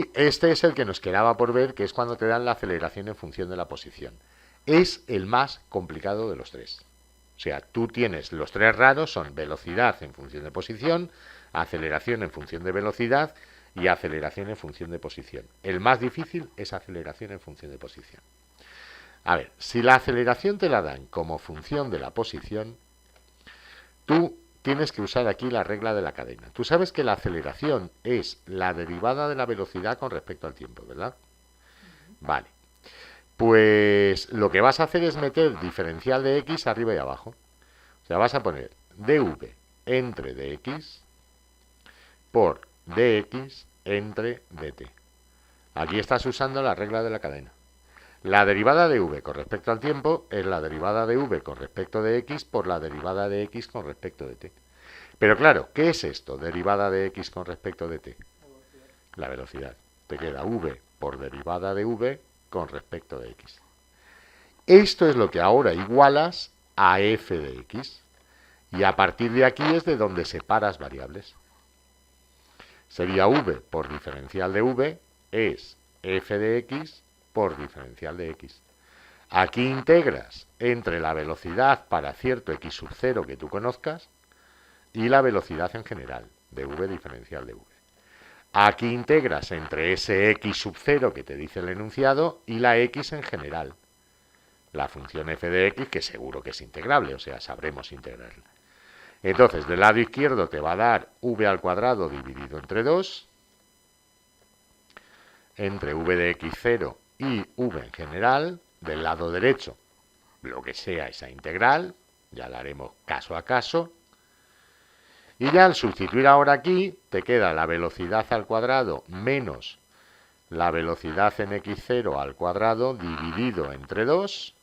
Y este es el que nos quedaba por ver, que es cuando te dan la aceleración en función de la posición. Es el más complicado de los tres. O sea, tú tienes los tres raros, son velocidad en función de posición, aceleración en función de velocidad y aceleración en función de posición. El más difícil es aceleración en función de posición. A ver, si la aceleración te la dan como función de la posición, tú tienes que usar aquí la regla de la cadena. Tú sabes que la aceleración es la derivada de la velocidad con respecto al tiempo, ¿verdad? Vale. Pues lo que vas a hacer es meter diferencial de x arriba y abajo. O sea, vas a poner dv entre dx por dx entre dt. Aquí estás usando la regla de la cadena. La derivada de v con respecto al tiempo es la derivada de v con respecto de x por la derivada de x con respecto de t. Pero claro, ¿qué es esto? Derivada de x con respecto de t. La velocidad. Te queda v por derivada de v con respecto de x. Esto es lo que ahora igualas a f de x. Y a partir de aquí es de donde separas variables. Sería v por diferencial de v es f de x por diferencial de x. Aquí integras entre la velocidad para cierto x sub 0 que tú conozcas y la velocidad en general, de v diferencial de v. Aquí integras entre ese x sub 0 que te dice el enunciado y la x en general. La función f de x, que seguro que es integrable, o sea, sabremos integrarla. Entonces, del lado izquierdo te va a dar v al cuadrado dividido entre 2, entre v de x0 y v en general. Del lado derecho, lo que sea esa integral, ya la haremos caso a caso. Y ya al sustituir ahora aquí, te queda la velocidad al cuadrado menos la velocidad en x0 al cuadrado dividido entre 2,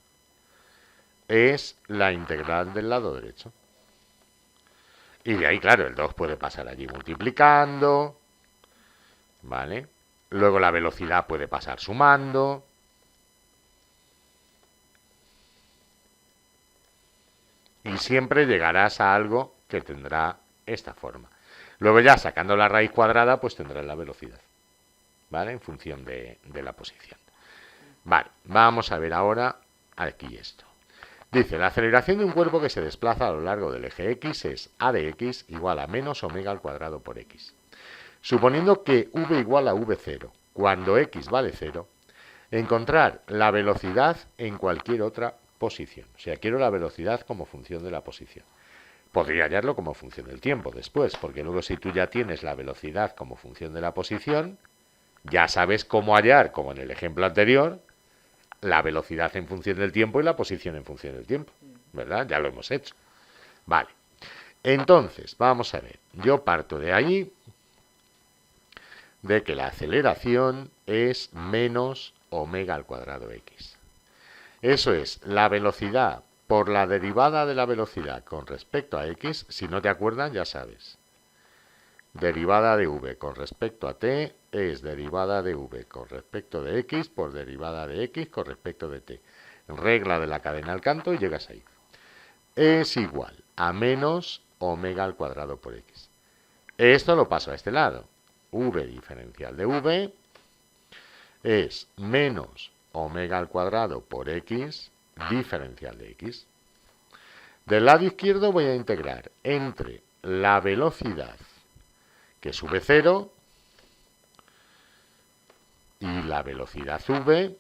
es la integral del lado derecho. Y de ahí, claro, el 2 puede pasar allí multiplicando, ¿vale? Luego la velocidad puede pasar sumando. Y siempre llegarás a algo que tendrá esta forma. Luego ya sacando la raíz cuadrada, pues tendrás la velocidad, ¿vale? En función de la posición. Vale, vamos a ver ahora aquí esto. Dice, la aceleración de un cuerpo que se desplaza a lo largo del eje x es a de x igual a menos omega al cuadrado por x. Suponiendo que v igual a v0, cuando x vale 0, encontrar la velocidad en cualquier otra posición. O sea, quiero la velocidad como función de la posición. Podría hallarlo como función del tiempo después, porque luego si tú ya tienes la velocidad como función de la posición, ya sabes cómo hallar, como en el ejemplo anterior, la velocidad en función del tiempo y la posición en función del tiempo, ¿verdad? Ya lo hemos hecho. Vale. Entonces, vamos a ver. Yo parto de ahí, de que la aceleración es menos omega al cuadrado x. Eso es la velocidad por la derivada de la velocidad con respecto a x. Si no te acuerdas, ya sabes. Derivada de v con respecto a t es derivada de v con respecto de x por derivada de x con respecto de t. Regla de la cadena al canto y llegas ahí. Es igual a menos omega al cuadrado por x. Esto lo paso a este lado. V diferencial de v es menos omega al cuadrado por x diferencial de x. Del lado izquierdo voy a integrar entre la velocidad que sube 0 y la velocidad v.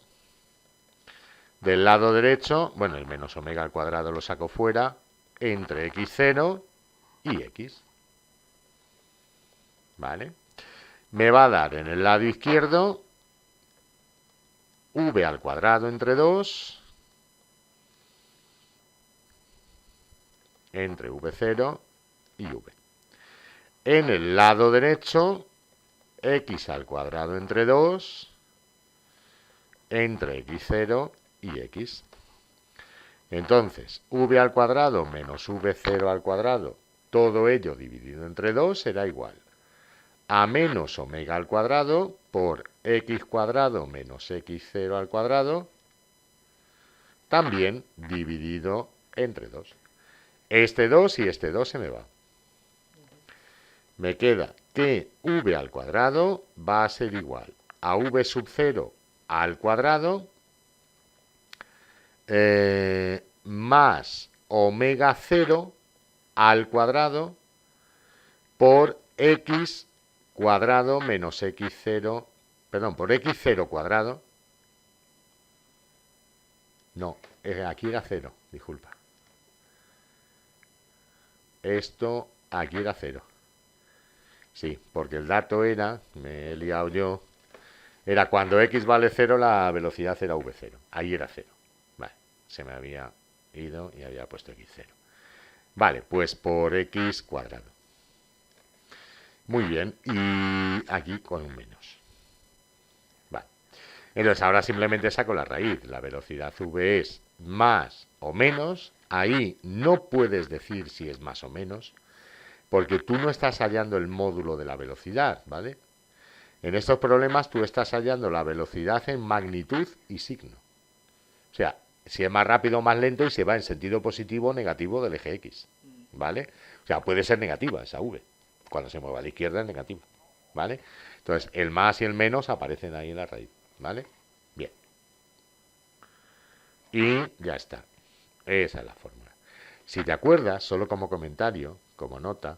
Del lado derecho, bueno, el menos omega al cuadrado lo saco fuera, entre x0 y x. ¿Vale? Me va a dar en el lado izquierdo v al cuadrado entre 2 entre v0 y v. En el lado derecho, x al cuadrado entre 2 entre x0 y x. Entonces, v al cuadrado menos v0 al cuadrado, todo ello dividido entre 2 será igual a menos omega al cuadrado por x cuadrado menos x0 al cuadrado, también dividido entre 2. Este 2 y este 2 se me va. Me queda que v al cuadrado va a ser igual a v sub 0 al cuadrado más omega 0 al cuadrado por x cuadrado menos x0, perdón, por x0 cuadrado. No, aquí era 0, disculpa. Esto aquí era 0. Sí, porque el dato era, me he liado yo, era cuando x vale 0, la velocidad era v0. Ahí era 0. Vale, se me había ido y había puesto x0. Vale, pues por x cuadrado. Muy bien, y aquí con un menos. Vale. Entonces ahora simplemente saco la raíz. La velocidad v es más o menos. Ahí no puedes decir si es más o menos, porque tú no estás hallando el módulo de la velocidad, ¿vale? En estos problemas tú estás hallando la velocidad en magnitud y signo. O sea, si es más rápido o más lento y se va en sentido positivo o negativo del eje X, ¿vale? O sea, puede ser negativa esa v. Cuando se mueva a la izquierda es negativa, ¿vale? Entonces, el más y el menos aparecen ahí en la raíz, ¿vale? Bien. Y ya está. Esa es la fórmula. Si te acuerdas, solo como comentario, como nota,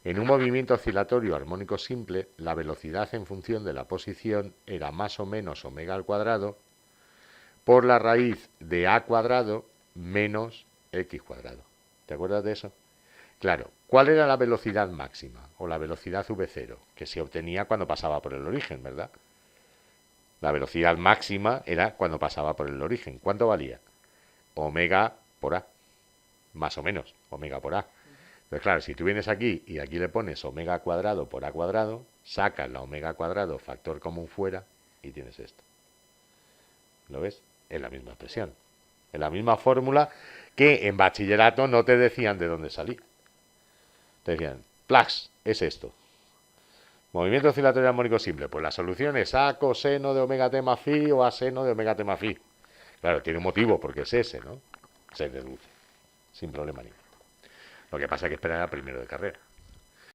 en un movimiento oscilatorio armónico simple, la velocidad en función de la posición era más o menos omega al cuadrado por la raíz de a cuadrado menos x cuadrado. ¿Te acuerdas de eso? Claro, ¿cuál era la velocidad máxima o la velocidad v0 que se obtenía cuando pasaba por el origen, ¿verdad? La velocidad máxima era cuando pasaba por el origen. ¿Cuánto valía? Omega por a, más o menos, omega por a. Entonces, claro, si tú vienes aquí y aquí le pones omega cuadrado por a cuadrado, sacas la omega cuadrado, factor común fuera, y tienes esto. ¿Lo ves? Es la misma expresión. Es la misma fórmula que en bachillerato no te decían de dónde salía. Te decían, Plax, es esto. Movimiento oscilatorio armónico simple. Pues la solución es a coseno de omega t más phi o a seno de omega t más phi. Claro, tiene un motivo porque es ese, ¿no? Se deduce, sin problema ninguno. Lo que pasa es que esperar a primero de carrera.